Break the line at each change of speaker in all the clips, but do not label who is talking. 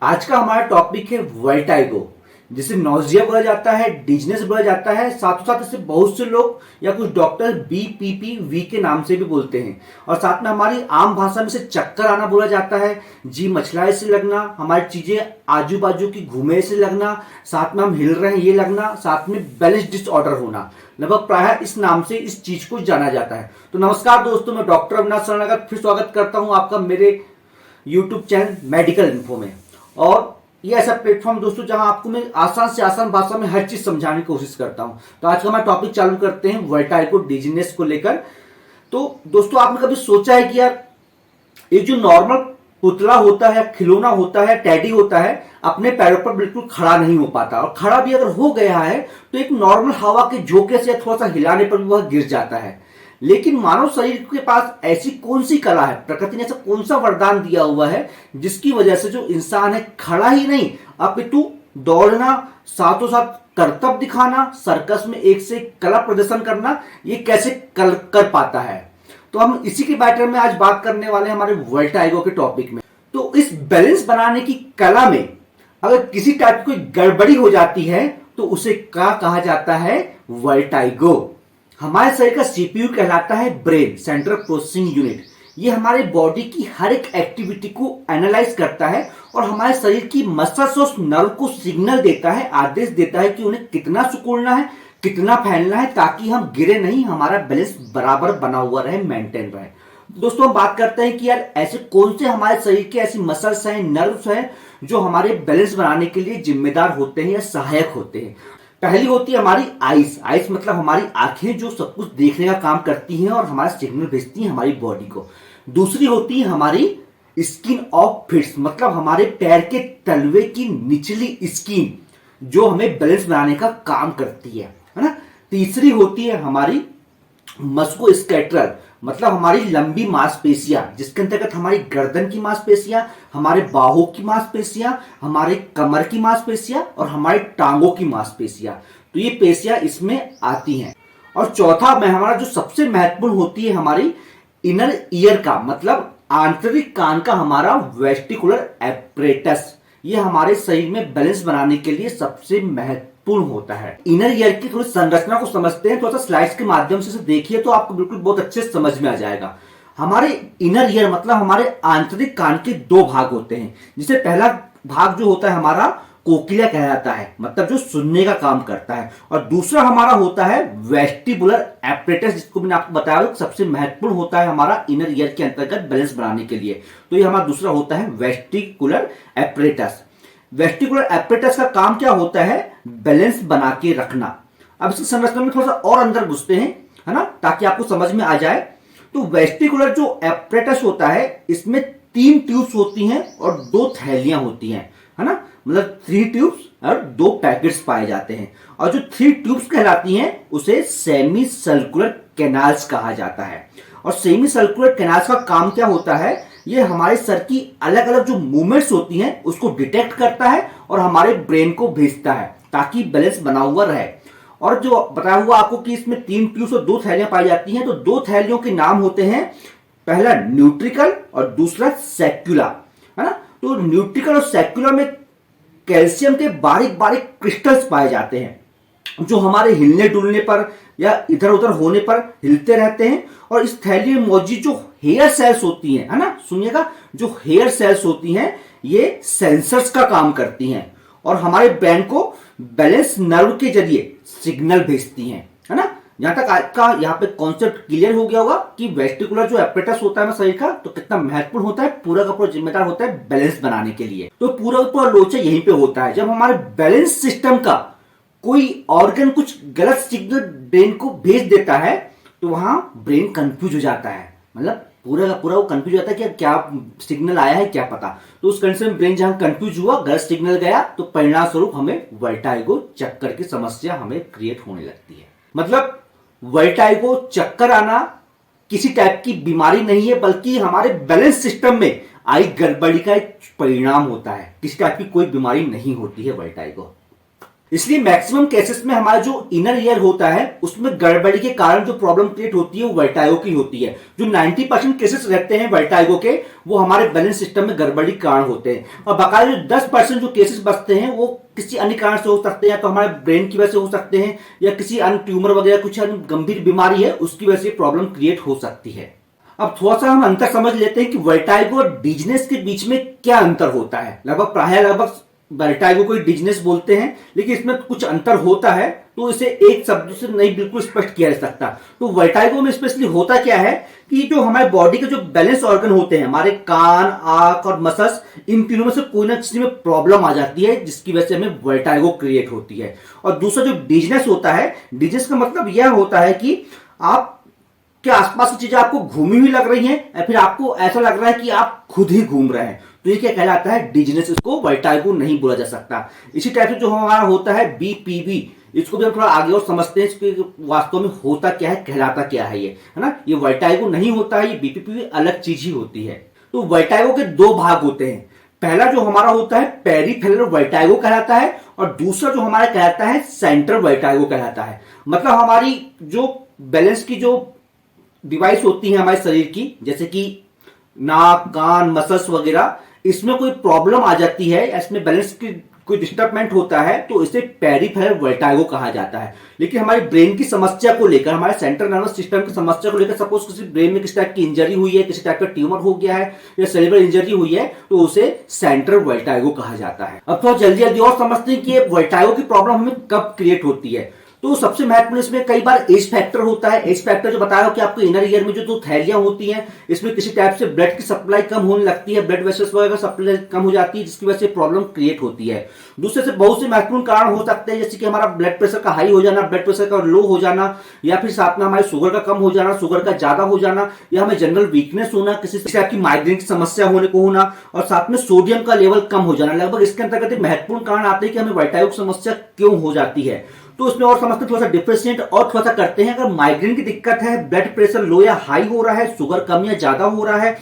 आज का हमारा टॉपिक है वर्टाइगो, जिसे नौजिया बोला जाता है, डिजनेस बोला जाता है। साथ साथ इसे बहुत से लोग या कुछ डॉक्टर BPPV के नाम से भी बोलते हैं। और साथ में हमारी आम भाषा में इसे चक्कर आना बोला जाता है, जी मछलाए से लगना, हमारी चीजें आजू बाजू की घूमे से लगना, साथ में हम हिल रहे हैं ये लगना, साथ में बैलेंस डिसऑर्डर होना। लगभग प्राय इस नाम से इस चीज को जाना जाता है। तो नमस्कार दोस्तों, मैं डॉक्टर अविनाश शरणागत फिर स्वागत करता हूं आपका मेरे यूट्यूब चैनल मेडिकल इन्फो में। और ये ऐसा प्लेटफॉर्म दोस्तों जहां आपको मैं आसान से आसान भाषा में हर चीज समझाने की कोशिश करता हूं। तो आज का हमारा टॉपिक चालू करते हैं वर्टाइगो डिजीनेस को लेकर। तो दोस्तों, आपने कभी सोचा है कि यार ये जो नॉर्मल पुतला होता है, खिलौना होता है, टेडी होता है, अपने पैरों पर बिल्कुल खड़ा नहीं हो पाता, और खड़ा भी अगर हो गया है तो एक नॉर्मल हवा के झोंके से थोड़ा सा हिलाने पर भी वह गिर जाता है। लेकिन मानव शरीर के पास ऐसी कौन सी कला है, प्रकृति ने ऐसा कौन सा वरदान दिया हुआ है जिसकी वजह से जो इंसान है खड़ा ही नहीं अपितु दौड़ना, साथों साथ करतब दिखाना, सर्कस में एक से एक कला प्रदर्शन करना, ये कैसे कर पाता है। तो हम इसी के मैटर में आज बात करने वाले हैं हमारे वर्टाइगो के टॉपिक में। तो इस बैलेंस बनाने की कला में अगर किसी टाइप की कोई गड़बड़ी हो जाती है तो उसे क्या कहा जाता है? वर्टाइगो। हमारे शरीर का CPU कहलाता है ब्रेन, सेंट्रल प्रोसेसिंग यूनिट। ये हमारे बॉडी की हर एक एक्टिविटी को एनालाइज करता है और हमारे शरीर की मसल्स और नर्व को सिग्नल देता है, आदेश देता है कि उन्हें कितना सिकुड़ना है, कितना फैलना है, ताकि हम गिरे नहीं, हमारा बैलेंस बराबर बना हुआ रहे, मेंटेन रहे। दोस्तों, हम बात करते हैं कि यार ऐसे कौन से हमारे शरीर के ऐसी मसल्स हैं, नर्व्स हैं जो हमारे बैलेंस बनाने के लिए जिम्मेदार होते हैं या सहायक होते हैं। पहली होती है हमारी आइस। आइस मतलब हमारी आंखें जो सब कुछ देखने का काम करती हैं और हमारा सिग्नल भेजती हैं हमारी बॉडी को। दूसरी होती है हमारी स्किन ऑफ फिट्स, मतलब हमारे पैर के तलवे की निचली स्किन जो हमें बैलेंस बनाने का काम करती है ना। तीसरी होती है हमारी मस्कुलोस्केलेटल, मतलब हमारी लंबी मांसपेशियां, जिसके अंतर्गत हमारी गर्दन की मांसपेशियां, हमारे बाहों की मांसपेशियां, हमारे कमर की मांसपेशियां और हमारी टांगों की मांसपेशियां। तो ये पेशियां इसमें आती हैं। और चौथा में हमारा जो सबसे महत्वपूर्ण होती है हमारी इनर ईयर का, मतलब आंतरिक कान का हमारा वेस्टिकुलर एपरेटस। ये हमारे शरीर में बैलेंस बनाने के लिए सबसे महत्वपूर्ण होता है। इनर ईयर की थोड़ी संरचना को समझते हैं, थोड़ा सा स्लाइड्स के माध्यम से देखिए तो आपको बिल्कुल बहुत अच्छे से समझ में आ जाएगा। हमारे इनर ईयर मतलब हमारे आंतरिक कान के दो भाग होते हैं, जिसे पहला भाग जो होता है हमारा कोक्लिया कहलाता है, मतलब जो सुनने का काम करता है, और दूसरा हमारा होता है वेस्टिबुलर एपरेटस, जिसको मैंने आपको बताया सबसे महत्वपूर्ण होता है हमारा इनर ईयर के अंतर्गत बैलेंस बनाने के लिए। तो ये हमारा दूसरा होता है वेस्टिकुलर एपरेटस। वेस्टिकुलर एपरेटस का काम क्या होता है? बैलेंस बना के रखना। अब इसकी संरचना में थोड़ा सा और अंदर घुसते हैं, है ना, ताकि आपको समझ में आ जाए। तो वेस्टिकुलर जो एपरेटस होता है इसमें 3 ट्यूब्स होती हैं और 2 थैलियां होती हैं, है ना, मतलब 3 ट्यूब्स और 2 पैकेट्स पाए जाते हैं। और जो 3 ट्यूब्स कहलाती हैं उसे सेमी सर्कुलर कैनाल्स कहा जाता है। और सेमी सर्कुलर कैनाल्स का काम क्या होता है? ये हमारे सर की अलग अलग जो मूवमेंट्स होती हैं उसको डिटेक्ट करता है और हमारे ब्रेन को भेजता है, ताकि बैलेंस बना हुआ रहे। और जो बताया हुआ आपको कि इसमें 3 ट्यूब्स और 2 थैलियां पाई जाती हैं, तो 2 थैलियों के नाम होते हैं, पहला न्यूट्रिकल और दूसरा सैक्युला, है ना। तो न्यूट्रिकल और सैक्युला में कैल्शियम के बारीक बारीक क्रिस्टल्स पाए जाते हैं, जो हमारे हिलने डुलने पर या इधर उधर होने पर हिलते रहते हैं। और इस थैली में मौजूद जो हेयर सेल्स होती हैं, है ना, सुनिएगा, जो हेयर सेल्स होती हैं ये सेंसर्स का काम करती हैं और हमारे ब्रेन को बैलेंस नर्व के जरिए सिग्नल भेजती हैं, है ना। यहां तक आपका यहाँ पे कॉन्सेप्ट क्लियर हो गया होगा कि वेस्टिकुलर जो एपरेटस होता है शरीर का तो कितना महत्वपूर्ण होता है, पूरा का पूरा जिम्मेदार होता है बैलेंस बनाने के लिए। तो पूरा पूरा लोचा यहीं पे होता है। जब हमारे बैलेंस सिस्टम का कोई ऑर्गन कुछ गलत सिग्नल ब्रेन को भेज देता है तो वहां ब्रेन कंफ्यूज हो जाता है, मतलब पूरा का पूरा वो कंफ्यूज होता है कि क्या सिग्नल आया है क्या पता। तो उस कंडीशन में ब्रेन जहां कंफ्यूज हुआ, गलत सिग्नल गया, तो परिणाम स्वरूप हमें वर्टाइगो, चक्कर की समस्या हमें क्रिएट होने लगती है। मतलब वर्टाइगो, चक्कर आना किसी टाइप की बीमारी नहीं है, बल्कि हमारे बैलेंस सिस्टम में आई गड़बड़ी का एक परिणाम होता है। किसी टाइप की कोई बीमारी नहीं होती है वर्टाइगो। इसलिए मैक्सिमम केसेस में हमारा जो इनर ईयर होता है उसमें गड़बड़ी के कारण जो प्रॉब्लम क्रिएट होती है वो वर्टाइगो की होती है। जो 90% केसेस रहते हैं वर्टाइगो के वो हमारे बैलेंस सिस्टम में गड़बड़ी के कारण होते हैं, और बाकायदा जो 10% जो केसेस बचते हैं वो किसी अन्य कारण से हो सकते हैं, तो हमारे ब्रेन की वजह से हो सकते हैं या किसी अन्य ट्यूमर वगैरह कुछ अन्य गंभीर बीमारी है उसकी वजह से प्रॉब्लम क्रिएट हो सकती है। अब थोड़ा सा हम अंतर समझ लेते हैं कि वर्टाइगो और डिजीनेस के बीच में क्या अंतर होता है। लगभग वर्टाइगो को डिजीनेस बोलते हैं, लेकिन इसमें कुछ अंतर होता है, तो इसे एक शब्द से नहीं बिल्कुल स्पष्ट किया जा सकता। तो वर्टाइगो में स्पेशली होता क्या है कि जो हमारे बॉडी के जो बैलेंस ऑर्गन होते हैं, हमारे कान, आंख और मसल्स, इन तीनों में से कोई ना किसी में प्रॉब्लम आ जाती है जिसकी वजह से हमें वर्टाइगो क्रिएट होती है। और दूसरा जो डिजीनेस होता है, डिजीनेस का मतलब यह होता है कि आप के आसपास की चीजें आपको घूमी हुई लग रही हैं या फिर आपको ऐसा लग रहा है कि आप खुद ही घूम रहे हैं, तो ये क्या कहलाता है? डिजीनेस। इसको वर्टाइगो नहीं बोला जा सकता। इसी टाइप से जो हमारा होता है बीपीवी, इसको भी हम थोड़ा आगे और समझते हैं इसके वास्तव में होता क्या है, कहलाता क्या है, ये है ना। ये वर्टाइगो नहीं होता है, ये बीपीवी अलग चीज ही होती है। तो वर्टाइगो के दो भाग होते हैं। पहला जो हमारा होता है पेरिफेरल वर्टाइगो कहलाता है, और दूसरा जो हमारा कहलाता है सेंट्रल वर्टाइगो कहलाता है। मतलब हमारी जो बैलेंस की जो डिवाइस होती है हमारे शरीर की, जैसे कि नाक, कान, मसल्स वगैरह, इसमें कोई प्रॉब्लम आ जाती है, इसमें बैलेंस की कोई डिस्टर्बमेंट होता है, तो इसे पेरिफेरल वर्टाइगो कहा जाता है। लेकिन हमारी ब्रेन की समस्या को लेकर, हमारे सेंट्रल नर्वस सिस्टम की समस्या को लेकर, सपोज किसी ब्रेन में किसी टाइप की इंजरी हुई है, किसी टाइप का ट्यूमर हो गया है या सेरेब्रल इंजरी हुई है, तो उसे सेंट्रल वर्टाइगो कहा जाता है। अब थोड़ा जल्दी जल्दी और समझते हैं कि वर्टाइगो की प्रॉब्लम हमें कब क्रिएट होती है। तो सबसे महत्वपूर्ण इसमें कई बार एज फैक्टर होता है। एज फैक्टर जो बताया कि आपको इनर ईयर में जो दो थैलियां होती हैं, इसमें किसी टाइप से ब्लड की सप्लाई कम होने लगती है, ब्लड वेसल्स वगैरह सप्लाई कम हो जाती है, जिसकी वजह से प्रॉब्लम क्रिएट होती है। दूसरे से बहुत से महत्वपूर्ण कारण हो सकते हैं, जैसे कि हमारा ब्लड प्रेशर का हाई हो जाना, ब्लड प्रेशर का लो हो जाना, या फिर साथ में हमारे शुगर का कम हो जाना, शुगर का ज्यादा हो जाना, या हमें जनरल वीकनेस होना, किसी टाइप की माइग्रेन की समस्या होने को होना, और साथ में सोडियम का लेवल कम हो जाना। लगभग इसके अंतर्गत महत्वपूर्ण कारण आते हैं कि हमें वर्टाइगो की समस्या क्यों हो जाती है। तो उसमें और समझते थोड़ा सा डिफरेंशिएट और थोड़ा सा करते हैं। अगर माइग्रेन की दिक्कत है, ब्लड प्रेशर लो या हाई हो रहा है, शुगर कम या ज्यादा हो रहा है,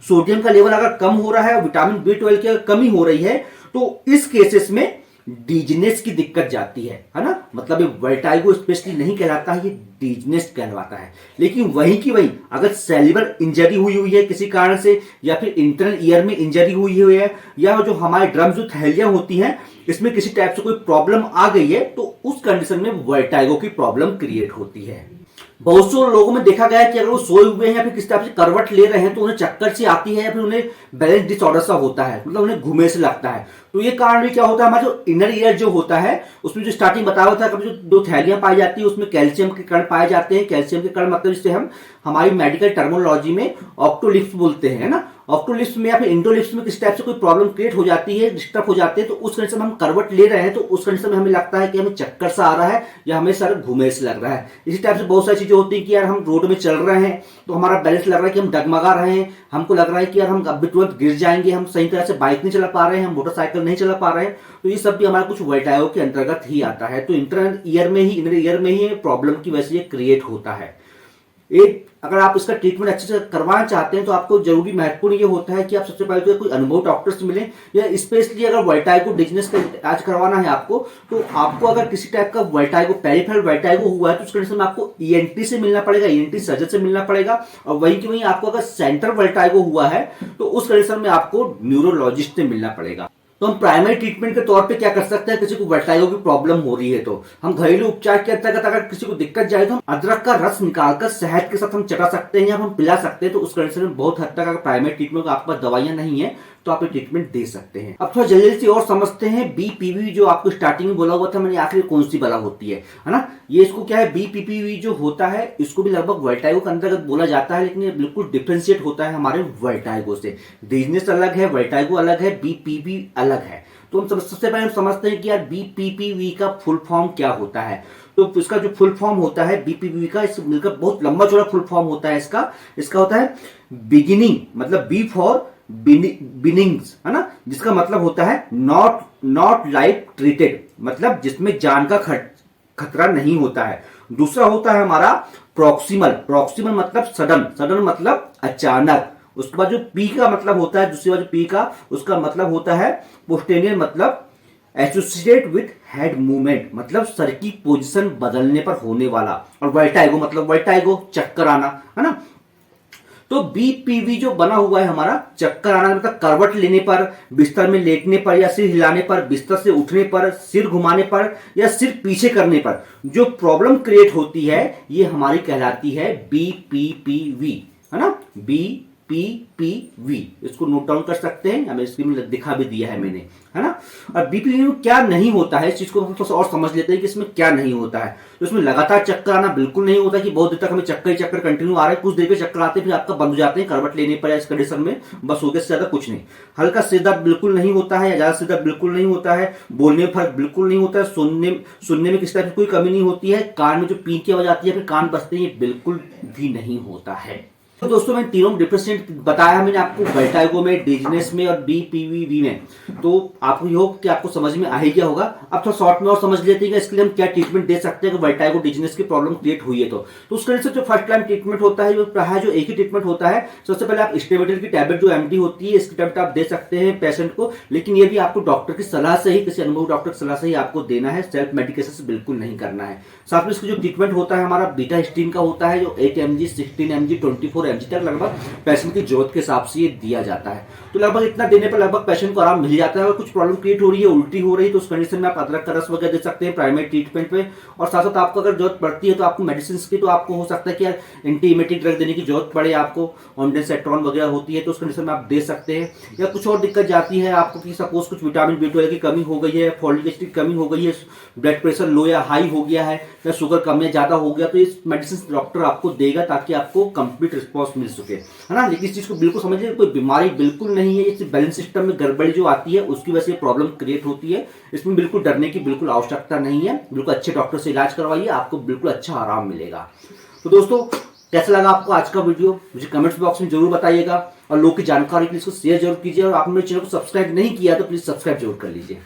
सोडियम का लेवल अगर कम हो रहा है, विटामिन B12 की अगर कमी हो रही है, तो इस केसेस में डिजीनेस की दिक्कत जाती है ना। मतलब ये वर्टाइगो स्पेशली नहीं कहलाता है, ये डिजीनेस कहलाता है। लेकिन वहीं की वहीं अगर सेल्युलर इंजरी हुई है किसी कारण से, या फिर इंटरनल ईयर में इंजरी हुई है, या जो हमारे ड्रम्स जो थैलियां होती हैं इसमें किसी टाइप से कोई प्रॉब्लम आ गई है, तो उस कंडीशन में वर्टाइगो की प्रॉब्लम क्रिएट होती है। बहुत से लोगों में देखा गया है कि अगर वो सोए हुए हैं या फिर किसी टाइप से करवट ले रहे हैं तो उन्हें चक्कर सी आती है, या फिर उन्हें बैलेंस डिसऑर्डर सा होता है, मतलब उन्हें घूमे से लगता है। तो ये कारण भी क्या होता है, हमारा जो इनर ईयर जो होता है उसमें जो स्टार्टिंग बताया होता है, कभी जो दो थैलियां पाई जाती है उसमें कैल्शियम के कण पाए जाते हैं। कैल्शियम के कण मतलब जिसे हम हमारी मेडिकल टर्मिनोलॉजी में ऑक्टोलिफ्ट बोलते हैं ना। ऑक्टोलिफ्ट में या फिर इंडोलिफ्ट में किसी टाइप से कोई प्रॉब्लम क्रिएट हो जाती है, डिस्टर्ब हो जाते हैं, तो उस कंडीशन में हम करवट ले रहे हैं, तो उस कंडीशन में हमें लगता है कि हमें चक्कर सा आ रहा है या हमें सर घूमे से लग रहा है। इसी टाइप से बहुत सारी चीजें होती है कि यार हम रोड में चल रहे हैं तो हमारा बैलेंस लग रहा है कि हम डगमगा रहे हैं, हमको लग रहा है कि यार हम अभी तुरंत गिर जाएंगे, हम सही तरह से बाइक नहीं चला पा रहे हैं, हम मोटरसाइकिल नहीं चला पा रहे हैं। तो ये सब भी हमारा कुछ वर्टाइगो के अंतर्गत ही आता है। तो इंटरनल ईयर में ही, इनर ईयर में ही प्रॉब्लम की वजह से ये क्रिएट होता है। एक अगर आप इसका ट्रीटमेंट अच्छे से करवाना चाहते हैं तो आपको जरूरी महत्वपूर्ण ये होता है कि आप सबसे पहले तो कोई अनुभव डॉक्टर से मिलें, या स्पेशली अगर वर्टाइगो डिजीनेस का इलाज करवाना है आपको, तो आपको अगर किसी टाइप का वर्टाइगो, पेरिफेरल वर्टाइगो हुआ है, तो उस कंडीशन में आपको ईएनटी से मिलना पड़ेगा, ईएनटी सर्जन से मिलना पड़ेगा। और वहीं की वहीं आपको अगर सेंट्रल वर्टाइगो हुआ है तो उस कंडीशन में आपको न्यूरोलॉजिस्ट से मिलना पड़ेगा। तो हम प्राइमरी ट्रीटमेंट के तौर पे क्या कर सकते हैं, किसी को वर्टाइगो की प्रॉब्लम हो रही है तो हम घरेलू उपचार के अंतर्गत अगर किसी को दिक्कत जाए तो हम अदरक का रस निकालकर शहद के साथ हम चटा सकते हैं या हम पिला सकते हैं। तो उस कंडीशन में बहुत हद तक अगर प्राइमरी ट्रीटमेंट आपके पास दवाइयां नहीं है तो आप ये ट्रीटमेंट दे सकते हैं। अब थोड़ा जल्दी से और समझते हैं बीपीवी, जो आपको स्टार्टिंग में बोला हुआ था मैंने, आखिर कौन सी बला होती है ना। ये इसको क्या है, बीपीवी जो होता है इसको भी लगभग वर्टाइगो के अंतर्गत बोला जाता है, लेकिन ये बिल्कुल डिफरेंशिएट होता है हमारे वर्टाइगो से। डिजीनेस अलग है, वर्टाइगो अलग है, बीपीवी अलग है। तो हम सबसे पहले हम समझते हैं कि यार बीपीवी का फुल फॉर्म क्या होता है। तो इसका जो फुल फॉर्म होता है बीपीवी का, इससे मिलकर बहुत लंबा चौड़ा फुल फॉर्म होता है इसका होता है बिगिनिंग, मतलब बी फॉर बिनिंग्स, है ना, जिसका मतलब होता है नॉट लाइफ ट्रीटेड, मतलब जिसमें जान का खतरा नहीं होता है। दूसरा होता है हमारा प्रॉक्सिमल मतलब सडन मतलब अचानक। उसके बाद जो पी का मतलब होता है, दूसरी बात जो पी का उसका मतलब होता है पोस्टेरियर, मतलब एसोसिएटेड विथ हेड मूवमेंट, मतलब सर की पोजीशन बदलने पर होने वाला। और वर्टाइगो मतलब वर्टाइगो, चक्कर आना, है ना। तो बीपीवी जो बना हुआ है हमारा, चक्कर आना मतलब करवट लेने पर, बिस्तर में लेटने पर, या सिर हिलाने पर, बिस्तर से उठने पर, सिर घुमाने पर, या सिर पीछे करने पर जो प्रॉब्लम क्रिएट होती है, ये हमारी कहलाती है बीपीपीवी, है ना। बीपीपीवी, इसको नोट डाउन कर सकते हैं, हमें स्क्रीन में दिखा भी दिया है मैंने, है ना। और बीपीवी में क्या नहीं होता है, इस चीज को हम थोड़ा और समझ लेते हैं कि इसमें क्या नहीं होता है। तो इसमें लगातार चक्कर आना बिल्कुल नहीं होता कि बहुत देर तक हमें चक्कर ही चक्कर कंटिन्यू आ रहे हैं, कुछ देर के चक्कर आते हैं फिर आपका बंद हो जाते हैं करवट लेने पर या इस कंडीशन में, बस हो गया, से ज्यादा कुछ नहीं। हल्का सिर दर्द बिल्कुल नहीं होता है, या ज्यादा सिर दर्द बिल्कुल नहीं होता है, बोलने में फर्क बिल्कुल नहीं होता है, सुनने में किसी तरह की कोई कमी नहीं होती है, कान में जो पी की आवाज आती है फिर कान बजते हैं, ये बिल्कुल भी नहीं होता है। तो दोस्तों मैंने तीनों डिफरेंशिएट बताया मैंने आपको, वर्टाइगो में, डिजीनेस में और बीपीवीवी में। तो आपको ये हो कि आपको समझ में आ ही गया होगा। अब थोड़ा शॉर्ट में और समझ लेते हैं कि इसके लिए हम क्या ट्रीटमेंट दे सकते हैं अगर वर्टाइगो डिजीनेस की प्रॉब्लम क्रिएट हुई है। तो उसके लिए जो फर्स्ट टाइम ट्रीटमेंट होता है, जो एक ही ट्रीटमेंट होता है। सबसे पहले आप स्टेबिलिटी की टैबलेट जो एमडी होती है, इसकी टैबलेट आप दे सकते हैं पेशेंट को, लेकिन ये भी आपको डॉक्टर की सलाह से ही, किसी अनुभवी डॉक्टर की सलाह से ही आपको देना है, सेल्फ मेडिकेशन से बिल्कुल नहीं करना है। साथ में इसका जो ट्रीटमेंट होता है हमारा बीटा हिस्टीन का होता है, जो 8 mg, 16 mg, 24 mg तक लगभग पेशेंट की जरूरत के हिसाब से ये दिया जाता है। तो लगभग इतना देने पर लगभग पेशेंट को आराम मिल जाता है। अगर कुछ प्रॉब्लम क्रिएट हो रही है, उल्टी हो रही है, तो उस कंडीशन में आप अदरक का रस वगैरह दे सकते हैं प्राइमरी ट्रीटमेंट पे। और साथ साथ आपको अगर जरूरत पड़ती है तो आपको मेडिसिन की, तो आपको हो सकता है कि एंटी इमेटिक ड्रग देने की जरूरत पड़े आपको, ऑन्डेंसेट्रॉन वगैरह होती है, तो उस कंडीशन में आप दे सकते हैं। या कुछ और दिक्कत जाती है आपको कि सपोज कुछ विटामिन B12 की कमी हो गई है, फॉलिक एसिड की कमी हो गई है, ब्लड प्रेशर लो या हाई हो गया है, या शुगर कम या ज्यादा हो गया, तो इस मेडिसिन डॉक्टर आपको देगा ताकि आपको कंप्लीट रिस्पॉन्स मिल सके, है ना। लेकिन इस चीज को बिल्कुल समझिए, कोई बीमारी बिल्कुल नहीं है, ये बैलेंस सिस्टम में गड़बड़ी जो आती है उसकी वजह से प्रॉब्लम क्रिएट होती है। इसमें बिल्कुल डरने की बिल्कुल आवश्यकता नहीं है, बिल्कुल अच्छे डॉक्टर से इलाज करवाइए, आपको बिल्कुल अच्छा आराम मिलेगा। तो दोस्तों कैसा लगा आपको आज का वीडियो, मुझे कमेंट्स बॉक्स में जरूर बताइएगा, और लोग की जानकारी के लिए इसको शेयर जरूर कीजिए, और आपने मेरे चैनल को सब्सक्राइब नहीं किया तो प्लीज सब्सक्राइब जरूर कर लीजिए।